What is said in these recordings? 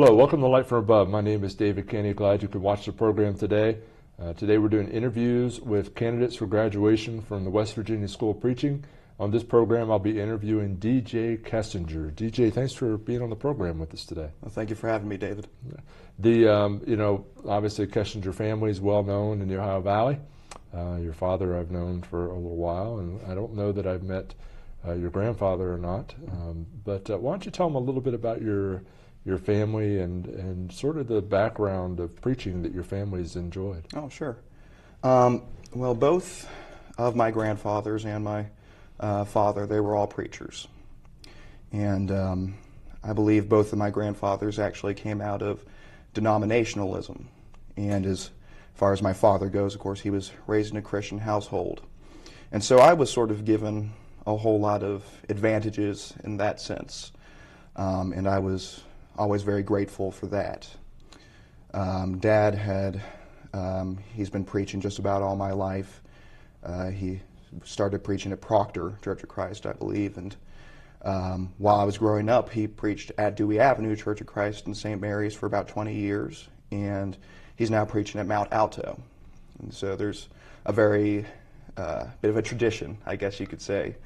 Hello, welcome to Light from Above. My name is David Kenney. Glad you could watch the program today. Today we're doing interviews with candidates for graduation from the West Virginia School of Preaching. On this program, I'll be interviewing DJ Kessinger. DJ, thanks for being on the program with us today. Well, thank you for having me, David. Obviously Kessinger family is well known in the Ohio Valley. Your father I've known for a little while, and I don't know that I've met your grandfather or not. But why don't you tell them a little bit about your family and sort of the background of preaching that your family's enjoyed. Oh, sure. Well, both of my grandfathers and my father, they were all preachers. And I believe both of my grandfathers actually came out of denominationalism. And as far as my father goes, of course, he was raised in a Christian household. And so I was sort of given a whole lot of advantages in that sense. And I was always very grateful for that. Dad he's been preaching just about all my life. He started preaching at Proctor Church of Christ, I believe, and while I was growing up, he preached at Dewey Avenue Church of Christ in St. Mary's for about 20 years, and he's now preaching at Mount Alto. And so there's a very bit of a tradition, I guess you could say,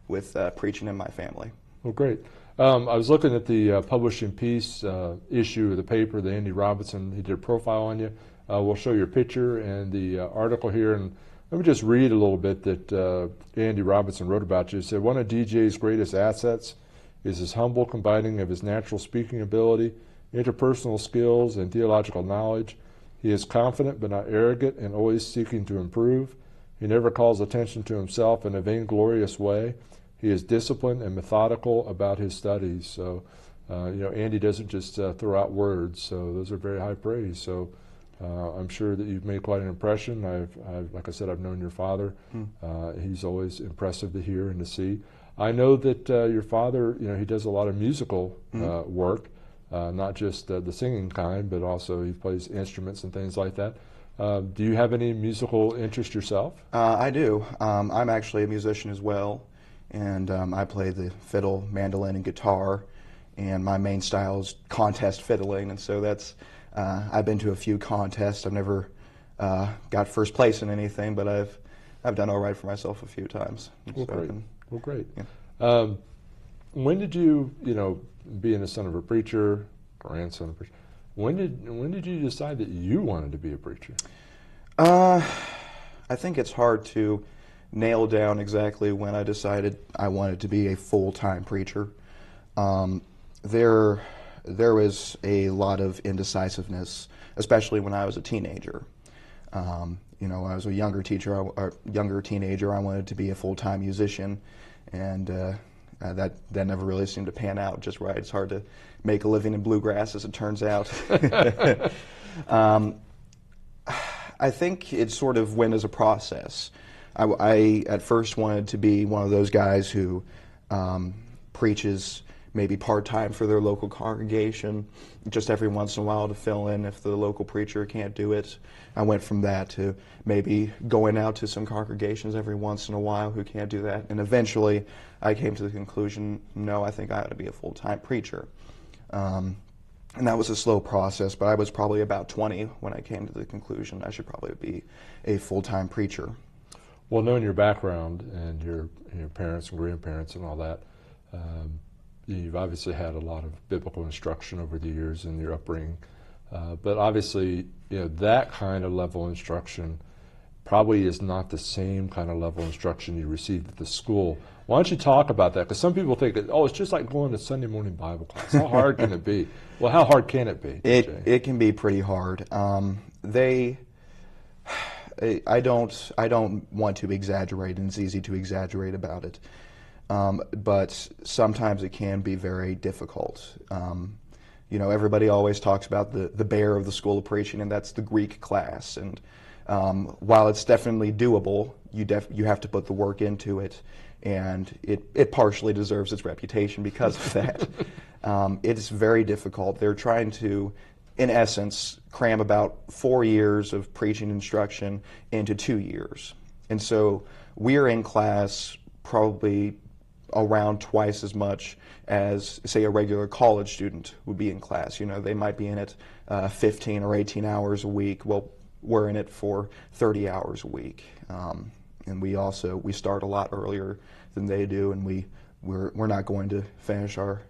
with preaching in my family. Well, great. I was looking at the publishing piece issue of the paper, the Andy Robinson, he did a profile on you. We'll show your picture and the article here, and let me just read a little bit that Andy Robinson wrote about you. He said, one of DJ's greatest assets is his humble combining of his natural speaking ability, interpersonal skills, and theological knowledge. He is confident but not arrogant and always seeking to improve. He never calls attention to himself in a vainglorious way. He is disciplined and methodical about his studies. So, Andy doesn't just throw out words. So those are very high praise. So I'm sure that you've made quite an impression. Like I said, I've known your father. He's always impressive to hear and to see. I know that your father, he does a lot of musical work, not just the singing kind, but also he plays instruments and things like that. Do you have any musical interest yourself? I do. I'm actually a musician as well. And I play the fiddle, mandolin, and guitar, and my main style is contest fiddling, and so that's, I've been to a few contests. I've never got first place in anything, but I've done all right for myself a few times. Well, so great. Yeah. When did you, being the son of a preacher, grandson of a preacher, when did you decide that you wanted to be a preacher? I think it's hard to nail down exactly when I decided I wanted to be a full-time preacher. There was a lot of indecisiveness, especially when I was a teenager. I was a younger teenager. I wanted to be a full-time musician, and that never really seemed to pan out just right. It's hard to make a living in bluegrass, as it turns out. I think it sort of went as a process. I at first wanted to be one of those guys who preaches maybe part-time for their local congregation, just every once in a while to fill in if the local preacher can't do it. I went from that to maybe going out to some congregations every once in a while who can't do that. And eventually I came to the conclusion, no, I think I ought to be a full-time preacher. And that was a slow process, but I was probably about 20 when I came to the conclusion I should probably be a full-time preacher. Well, knowing your background and your parents and grandparents and all that, you've obviously had a lot of biblical instruction over the years in your upbringing. But obviously, that kind of level of instruction probably is not the same kind of level of instruction you received at the school. Why don't you talk about that? Because some people think, it's just like going to Sunday morning Bible class. How hard can it be? Well, how hard can it be? It can be pretty hard. I don't want to exaggerate, and it's easy to exaggerate about it. But sometimes it can be very difficult. Everybody always talks about the bear of the School of Preaching, and that's the Greek class. And while it's definitely doable, you have to put the work into it, and it partially deserves its reputation because of that. It's very difficult. They're trying to, in essence, cram about 4 years of preaching instruction into 2 years. And so we're in class probably around twice as much as, say, a regular college student would be in class. You know, they might be in it 15 or 18 hours a week. Well, we're in it for 30 hours a week. And we start a lot earlier than they do, and we're not going to finish our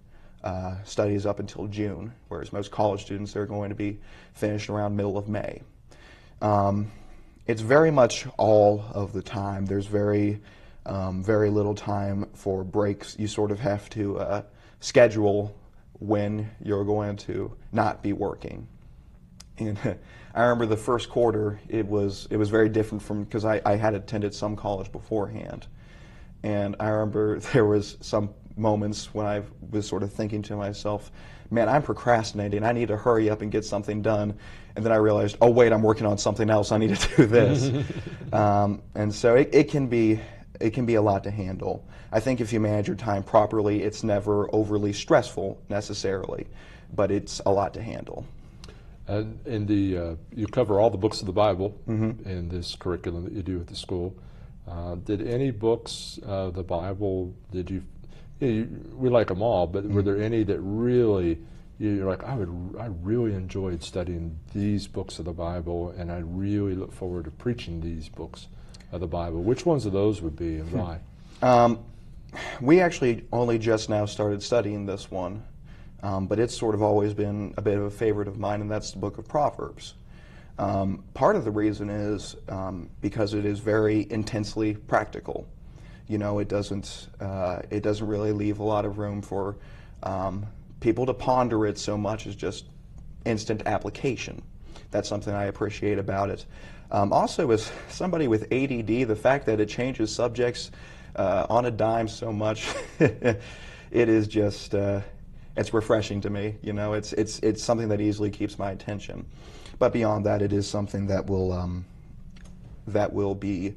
studies up until June, whereas most college students are going to be finished around middle of May. It's very much all of the time. There's very little time for breaks. You sort of have to schedule when you're going to not be working. And I remember the first quarter, it was very different from, because I had attended some college beforehand. And I remember there was some moments when I was sort of thinking to myself, man, I'm procrastinating. I need to hurry up and get something done. And then I realized, oh wait, I'm working on something else. I need to do this. And so it can be a lot to handle. I think if you manage your time properly, it's never overly stressful necessarily, but it's a lot to handle. And you cover all the books of the Bible in this curriculum that you do at the school. Did any books of the Bible, we like them all, but were there any that really, you're like, I really enjoyed studying these books of the Bible, and I really look forward to preaching these books of the Bible? Which ones of those would be, and why? We actually only just now started studying this one, but it's sort of always been a bit of a favorite of mine, and that's the book of Proverbs. Part of the reason is because it is very intensely practical. You know, it doesn't really leave a lot of room for people to ponder it so much as just instant application. That's something I appreciate about it. Also, as somebody with ADD, the fact that it changes subjects on a dime so much, it is just it's refreshing to me. You know, it's something that easily keeps my attention. But beyond that, it is something that will be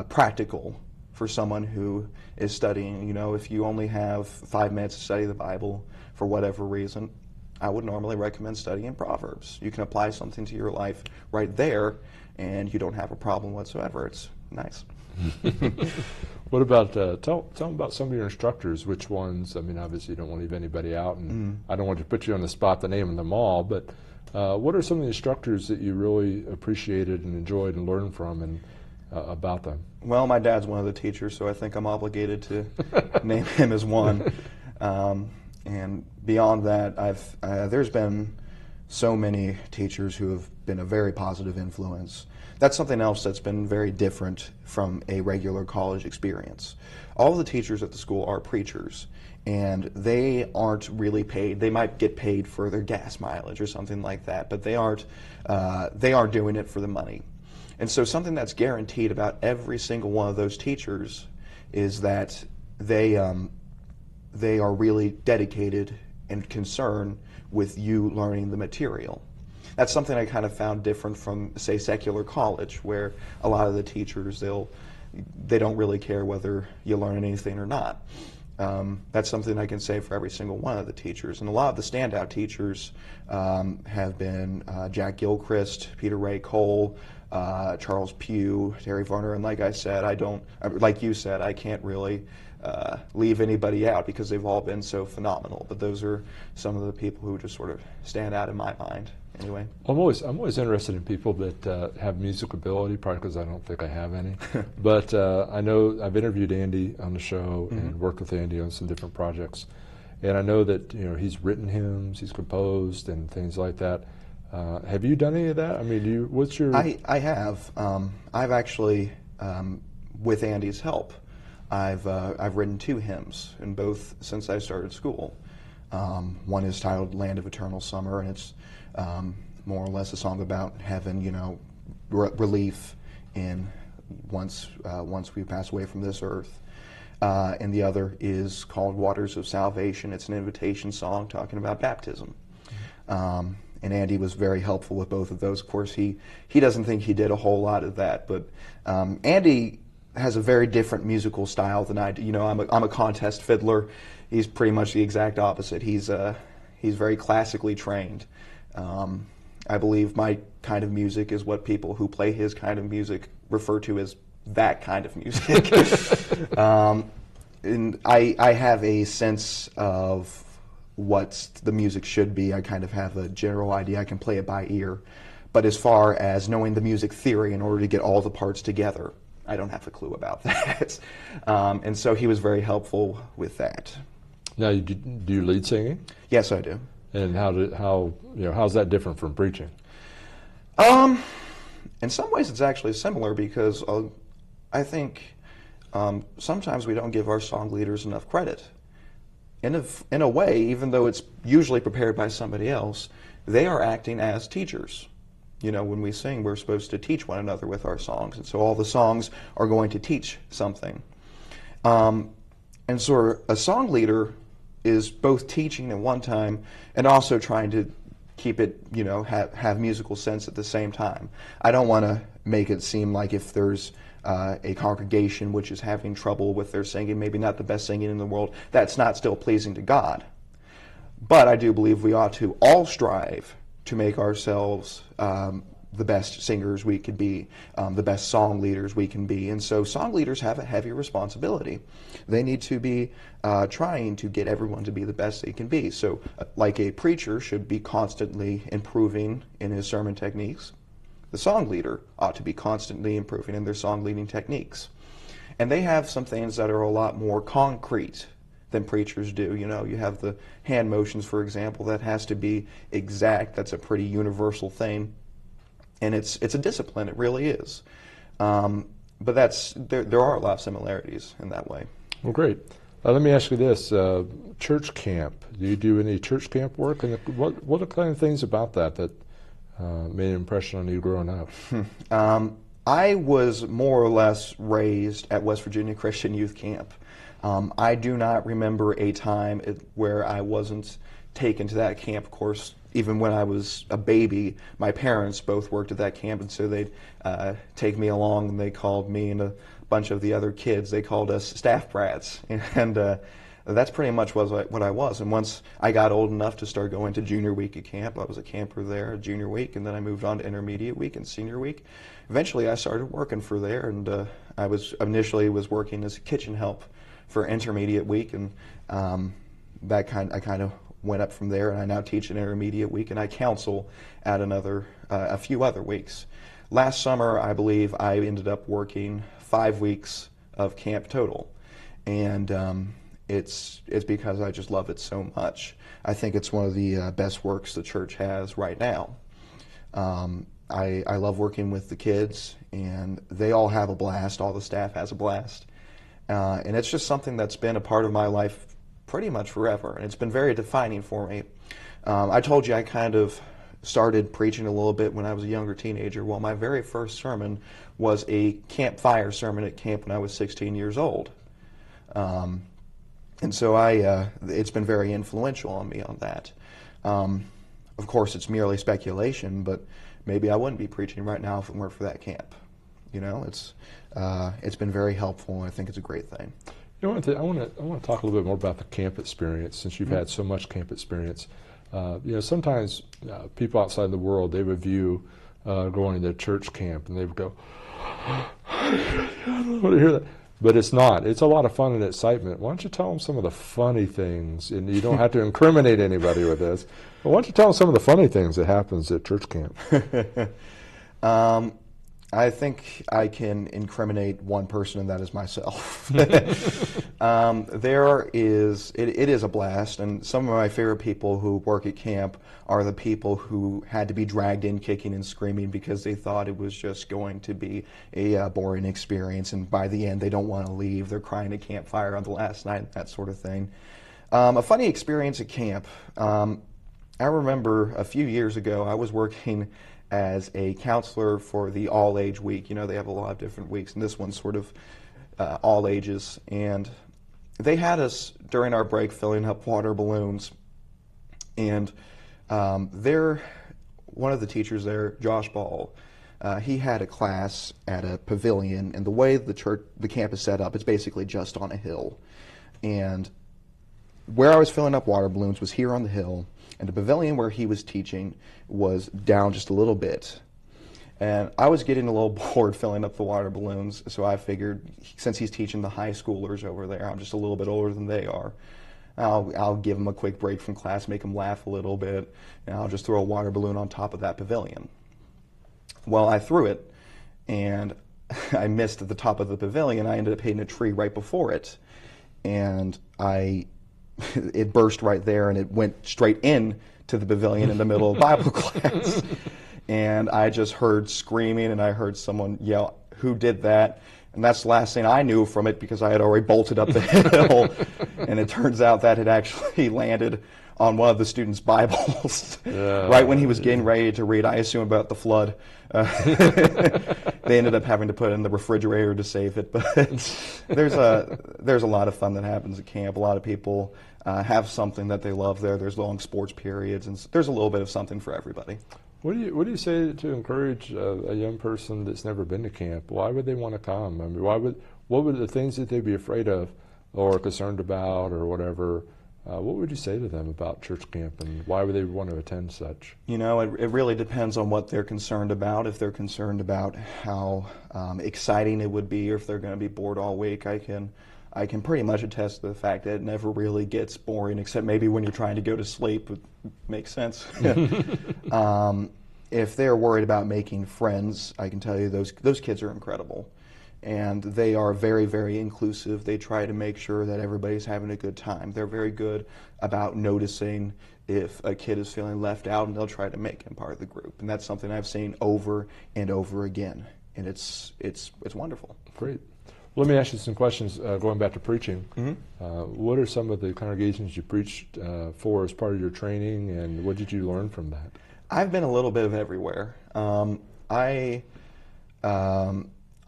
practical for someone who is studying. You know, if you only have 5 minutes to study the Bible for whatever reason, I would normally recommend studying Proverbs. You can apply something to your life right there, and you don't have a problem whatsoever. It's nice. What about, tell them about some of your instructors, which ones, I mean, obviously you don't want to leave anybody out, and I don't want to put you on the spot to name them all, but what are some of the instructors that you really appreciated and enjoyed and learned from, and about them? Well, my dad's one of the teachers, so I think I'm obligated to name him as one. And beyond that, there's been so many teachers who have been a very positive influence. That's something else that's been very different from a regular college experience. All of the teachers at the school are preachers, and they aren't really paid. They might get paid for their gas mileage or something like that, but they aren't doing it for the money. And so something that's guaranteed about every single one of those teachers is that they are really dedicated and concerned with you learning the material. That's something I kind of found different from, say, secular college, where a lot of the teachers, they don't really care whether you learn anything or not. That's something I can say for every single one of the teachers. And a lot of the standout teachers have been Jack Gilchrist, Peter Ray Cole, Charles Pugh, Terry Varner, and like you said, I can't really leave anybody out because they've all been so phenomenal. But those are some of the people who just sort of stand out in my mind. Anyway, I'm always interested in people that have music ability, probably because I don't think I have any. But I know I've interviewed Andy on the show and worked with Andy on some different projects, and I know that he's written hymns, he's composed, and things like that. Have you done any of that? I mean, what's your? I have. I've actually, with Andy's help, I've written 2 hymns, and both since I started school. One is titled "Land of Eternal Summer," and it's more or less a song about heaven, relief in once we pass away from this earth. And the other is called "Waters of Salvation." It's an invitation song talking about baptism. And Andy was very helpful with both of those. Of course, he doesn't think he did a whole lot of that, but Andy has a very different musical style than I do. I'm a contest fiddler. He's pretty much the exact opposite. He's very classically trained. I believe my kind of music is what people who play his kind of music refer to as that kind of music. and I have a sense of what the music should be. I kind of have a general idea. I can play it by ear. But as far as knowing the music theory in order to get all the parts together, I don't have a clue about that. And so he was very helpful with that. Now, do you lead singing? Yes, I do. And how's that different from preaching? In some ways, it's actually similar because I think sometimes we don't give our song leaders enough credit. In a way, even though it's usually prepared by somebody else, they are acting as teachers. You know, when we sing, we're supposed to teach one another with our songs, and so all the songs are going to teach something. And so a song leader is both teaching at one time and also trying to keep it, have musical sense at the same time. I don't want to make it seem like if there's a congregation which is having trouble with their singing, maybe not the best singing in the world, that's not still pleasing to God. But I do believe we ought to all strive to make ourselves the best singers we could be, the best song leaders we can be. And so song leaders have a heavy responsibility. They need to be trying to get everyone to be the best they can be. So like a preacher should be constantly improving in his sermon techniques, the song leader ought to be constantly improving in their song leading techniques. And they have some things that are a lot more concrete than preachers do. You have the hand motions, for example, that has to be exact. That's a pretty universal thing. And it's a discipline, it really is. But there are a lot of similarities in that way. Well, great. Let me ask you this, church camp. Do you do any church camp work? And what are the kind of things about that made an impression on you growing up? I was more or less raised at West Virginia Christian Youth Camp. I do not remember a time where I wasn't taken to that camp. Of course, even when I was a baby, my parents both worked at that camp, and so they'd take me along, and they called me and a bunch of the other kids, they called us staff brats. And that's pretty much what I was. And once I got old enough to start going to junior week at camp, I was a camper there junior week, and then I moved on to intermediate week and senior week. Eventually, I started working for there, and I was initially working as a kitchen help for intermediate week, and I kind of went up from there, and I now teach an intermediate week, and I counsel at a few other weeks. Last summer, I believe I ended up working 5 weeks of camp total, and it's because I just love it so much. I think it's one of the best works the church has right now. I love working with the kids, and they all have a blast. All the staff has a blast. And it's just something that's been a part of my life pretty much forever, and it's been very defining for me. I told you I kind of started preaching a little bit when I was a younger teenager. Well, my very first sermon was a campfire sermon at camp when I was 16 years old. And so it's been very influential on me on that. Of course, it's merely speculation, but maybe I wouldn't be preaching right now if it weren't for that camp. It's been very helpful, and I think it's a great thing. I want to talk a little bit more about the camp experience, since you've had so much camp experience. Sometimes people outside the world, they would view going to church camp, and they would go, I don't want to hear that. But it's not. It's a lot of fun and excitement. Why don't you tell them some of the funny things? And you don't have to incriminate anybody with this. But why don't you tell them some of the funny things that happens at church camp? I think I can incriminate one person, and that is myself. It is a blast, and some of my favorite people who work at camp are the people who had to be dragged in kicking and screaming because they thought it was just going to be a boring experience, and by the end they don't want to leave. They're crying at campfire on the last night, that sort of thing. A funny experience at camp. I remember a few years ago I was working as a counselor for the all-age week. They have a lot of different weeks, and this one's sort of all ages. And they had us, during our break, filling up water balloons. And one of the teachers there, Josh Ball, he had a class at a pavilion, and the way the camp is set up, it's basically just on a hill. And where I was filling up water balloons was here on the hill, and the pavilion where he was teaching was down just a little bit. And I was getting a little bored filling up the water balloons, so I figured since he's teaching the high schoolers over there, I'm just a little bit older than they are. I'll give them a quick break from class, make them laugh a little bit, and I'll just throw a water balloon on top of that pavilion. Well, I threw it, and I missed at the top of the pavilion. I ended up hitting a tree right before it, and it burst right there, and it went straight in to the pavilion in the middle of Bible class. And I just heard screaming, and I heard someone yell, "Who did that?" And that's the last thing I knew from it because I had already bolted up the hill. And it turns out that had actually landed on one of the students' Bibles right when he was getting ready to read, I assume, about the flood. They ended up having to put it in the refrigerator to save it. But there's a lot of fun that happens at camp. A lot of people have something that they love there. There's long sports periods, and there's a little bit of something for everybody. What do you say to encourage a young person that's never been to camp? Why would they want to come? I mean, what would the things that they'd be afraid of or concerned about or whatever? What would you say to them about church camp, and why would they want to attend such? You know, it really depends on what they're concerned about. If they're concerned about how exciting it would be, or if they're going to be bored all week, I can pretty much attest to the fact that it never really gets boring, except maybe when you're trying to go to sleep. It makes sense. If they're worried about making friends, I can tell you those kids are incredible. And they are very, very inclusive. They try to make sure that everybody's having a good time. They're very good about noticing if a kid is feeling left out, and they'll try to make him part of the group. And that's something I've seen over and over again. And it's wonderful. Great. Let me ask you some questions going back to preaching. What are some of the congregations you preached for as part of your training, and what did you learn from that? I've been a little bit of everywhere.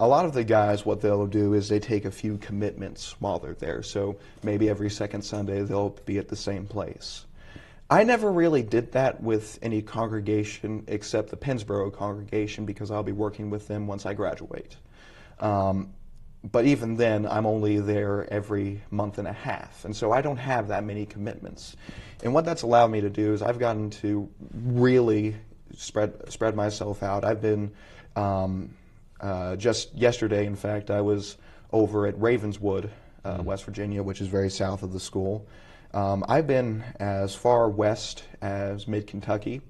A lot of the guys, what they'll do is they take a few commitments while they're there. So maybe every second Sunday they'll be at the same place. I never really did that with any congregation except the Pennsboro congregation because I'll be working with them once I graduate. But even then, I'm only there every month and a half. And so I don't have that many commitments. And what that's allowed me to do is I've gotten to really spread myself out. I've been, just yesterday, in fact, I was over at Ravenswood, West Virginia, which is very south of the school. I've been as far west as mid-Kentucky.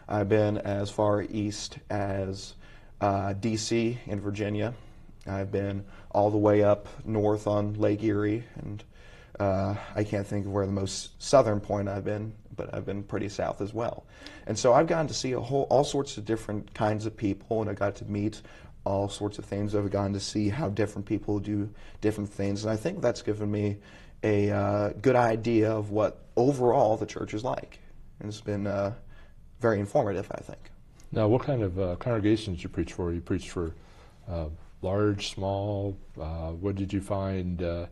I've been as far east as D.C. in Virginia. I've been all the way up north on Lake Erie, and I can't think of where the most southern point I've been, but I've been pretty south as well. And so I've gotten to see all sorts of different kinds of people, and I got to meet all sorts of things. I've gotten to see how different people do different things, and I think that's given me a good idea of what overall the church is like. And it's been very informative, I think. Now, what kind of congregations you preach for? You preach for large, small? What did you find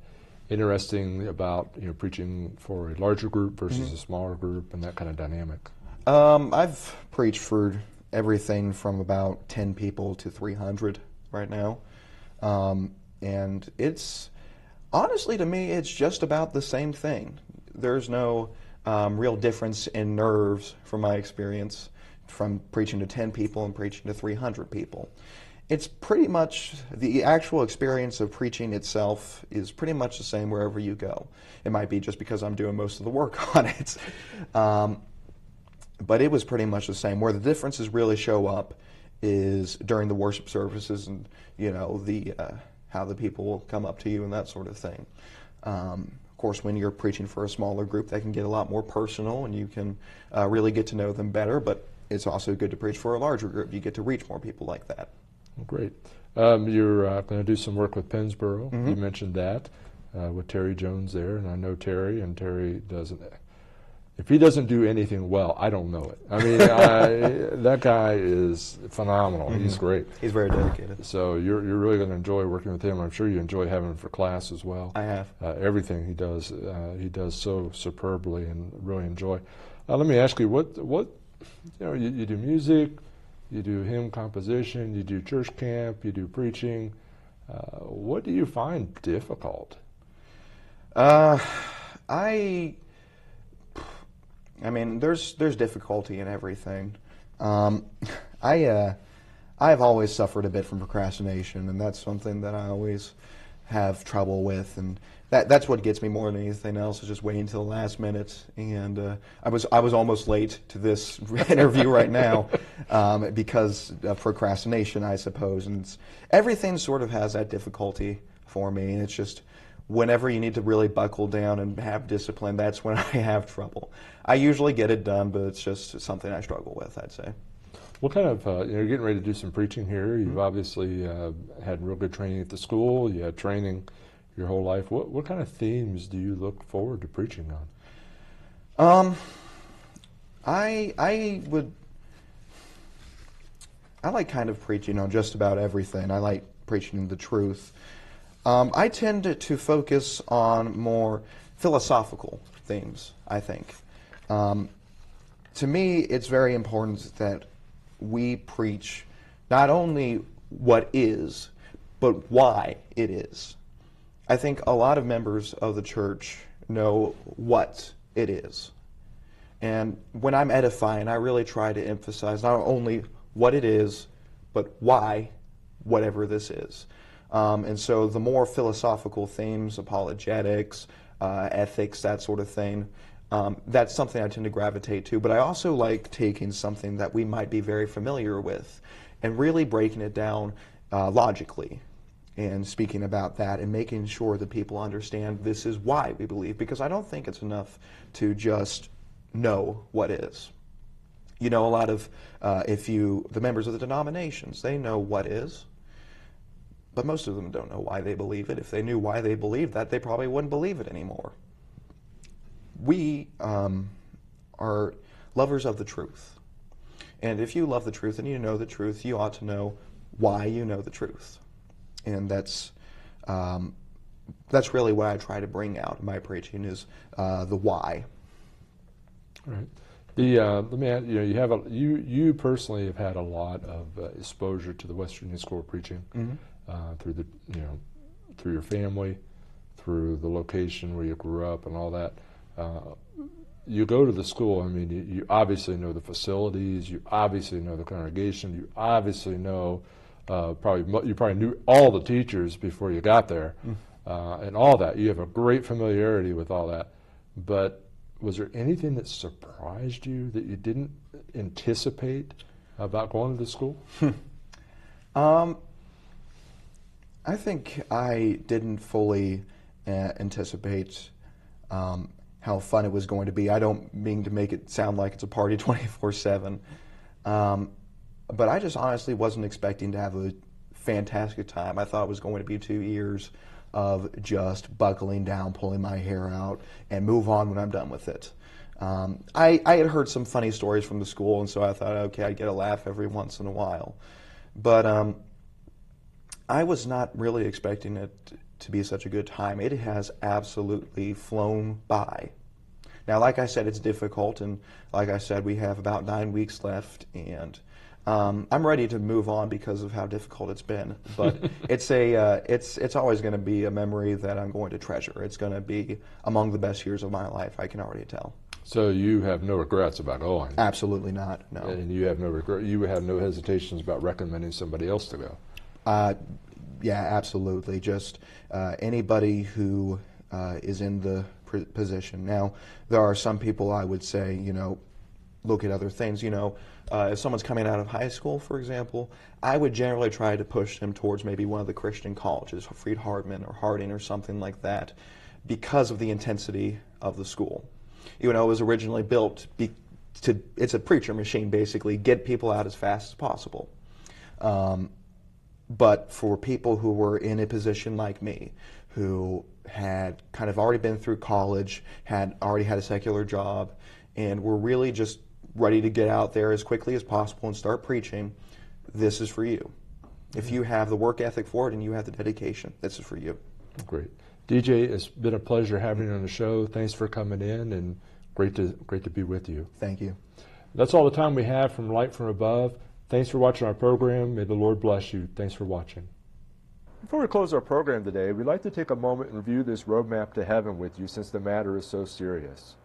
interesting about preaching for a larger group versus a smaller group and that kind of dynamic? I've preached for everything from about 10 people to 300 right now. And it's, honestly to me, it's just about the same thing. There's no real difference in nerves from my experience from preaching to 10 people and preaching to 300 people. It's pretty much, the actual experience of preaching itself is pretty much the same wherever you go. It might be just because I'm doing most of the work on it. But it was pretty much the same. Where the differences really show up is during the worship services and, how the people will come up to you and that sort of thing. Of course, when you're preaching for a smaller group, that can get a lot more personal and you can really get to know them better, but it's also good to preach for a larger group. You get to reach more people like that. Great. You're going to do some work with Pennsboro. You mentioned that with Terry Jones there, and I know Terry, and Terry doesn't. If he doesn't do anything well, I don't know it. I mean, that guy is phenomenal. He's great. He's very dedicated. So you're really going to enjoy working with him. I'm sure you enjoy having him for class as well. I have. Everything he does so superbly, and really enjoy. Let me ask you, what you do music. You do hymn composition, you do church camp, you do preaching. What do you find difficult? I mean, there's difficulty in everything. I I've always suffered a bit from procrastination, and that's something that I always have trouble with, and that's what gets me more than anything else, is just waiting until the last minute. And I was almost late to this interview right now because of procrastination, I suppose. And everything sort of has that difficulty for me, and it's just whenever you need to really buckle down and have discipline, that's when I have trouble. I usually get it done, but it's just something I struggle with, I'd say. What kind of, you're getting ready to do some preaching here. You've obviously had real good training at the school. You had training your whole life. What kind of themes do you look forward to preaching on? I like kind of preaching on just about everything. I like preaching the truth. I tend to focus on more philosophical themes, I think. To me, it's very important that we preach not only what is, but why it is. I think a lot of members of the church know what it is. And when I'm edifying, I really try to emphasize not only what it is, but why whatever this is. And so the more philosophical themes, apologetics, ethics, that sort of thing, that's something I tend to gravitate to. But I also like taking something that we might be very familiar with and really breaking it down logically and speaking about that and making sure that people understand this is why we believe. Because I don't think it's enough to just know what is. You know, a lot of, the members of the denominations, they know what is. But most of them don't know why they believe it. If they knew why they believed that, they probably wouldn't believe it anymore. We are lovers of the truth. And if you love the truth and you know the truth, you ought to know why you know the truth. And that's really what I try to bring out in my preaching, is the why. Right. Let me ask, you personally have had a lot of exposure to the West Virginia School of Preaching. Mm-hmm. Through your family, through the location where you grew up and all that. You go to the school, I mean, you obviously know the facilities, you obviously know the congregation, you obviously know, you probably knew all the teachers before you got there, and all that. You have a great familiarity with all that. But was there anything that surprised you that you didn't anticipate about going to the school? I think I didn't fully anticipate how fun it was going to be. I don't mean to make it sound like it's a party 24/7, but I just honestly wasn't expecting to have a fantastic time. I thought it was going to be 2 years of just buckling down, pulling my hair out, and move on when I'm done with it. I had heard some funny stories from the school, and so I thought, okay, I'd get a laugh every once in a while. But I was not really expecting it to be such a good time. It has absolutely flown by. Now, like I said, it's difficult, and like I said, we have about 9 weeks left, and I'm ready to move on because of how difficult it's been. But it's always going to be a memory that I'm going to treasure. It's going to be among the best years of my life, I can already tell. So you have no regrets about going? Absolutely not, no. And you have no regret. You have no hesitations about recommending somebody else to go? Yeah, absolutely. Just anybody who is in the position. Now, there are some people I would say, look at other things. If someone's coming out of high school, for example, I would generally try to push them towards maybe one of the Christian colleges, Freed-Hardeman or Harding or something like that, because of the intensity of the school. It was originally built it's a preacher machine, basically, get people out as fast as possible. But for people who were in a position like me, who had kind of already been through college, had already had a secular job, and were really just ready to get out there as quickly as possible and start preaching, this is for you. If you have the work ethic for it and you have the dedication, this is for you. Great. DJ, it's been a pleasure having you on the show. Thanks for coming in, and great to be with you. Thank you. That's all the time we have from Light from Above. Thanks for watching our program. May the Lord bless you. Thanks for watching. Before we close our program today, we'd like to take a moment and review this roadmap to heaven with you, since the matter is so serious.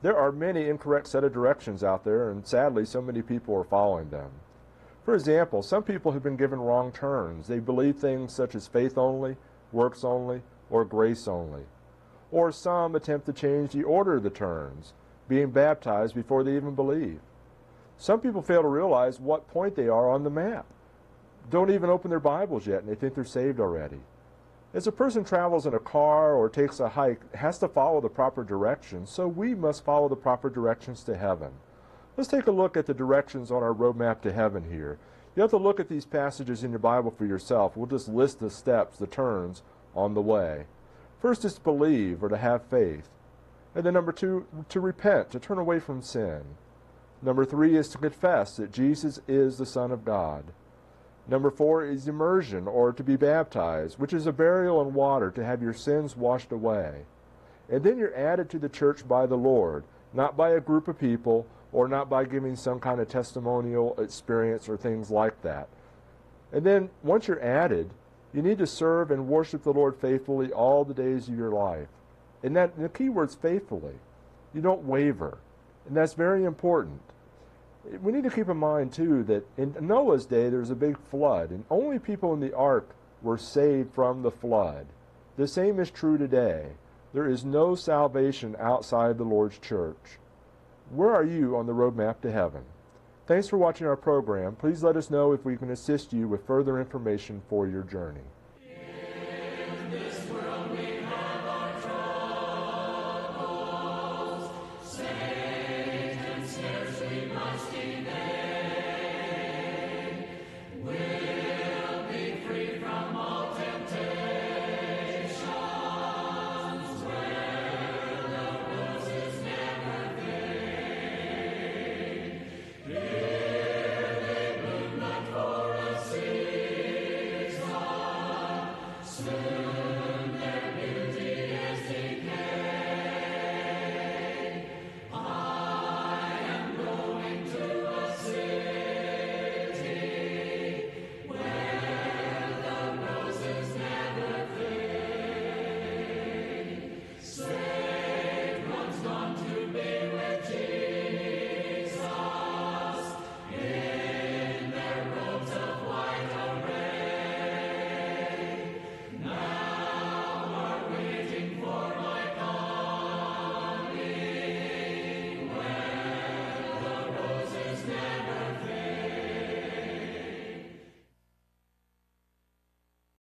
There are many incorrect set of directions out there, and sadly, so many people are following them. For example, some people have been given wrong turns. They believe things such as faith only, works only, or grace only. Or some attempt to change the order of the turns, being baptized before they even believe. Some people fail to realize what point they are on the map. Don't even open their Bibles yet, and they think they're saved already. As a person travels in a car or takes a hike, it has to follow the proper directions, so we must follow the proper directions to heaven. Let's take a look at the directions on our roadmap to heaven here. You have to look at these passages in your Bible for yourself. We'll just list the steps, the turns on the way. First is to believe or to have faith. And then number 2, to repent, to turn away from sin. Number 3 is to confess that Jesus is the Son of God. Number 4 is immersion, or to be baptized, which is a burial in water to have your sins washed away. And then you're added to the church by the Lord, not by a group of people, or not by giving some kind of testimonial experience or things like that. And then once you're added, you need to serve and worship the Lord faithfully all the days of your life. And the key word's faithfully. You don't waver. And that's very important. We need to keep in mind, too, that in Noah's day there was a big flood, and only people in the ark were saved from the flood. The same is true today. There is no salvation outside the Lord's church. Where are you on the roadmap to heaven? Thanks for watching our program. Please let us know if we can assist you with further information for your journey. In this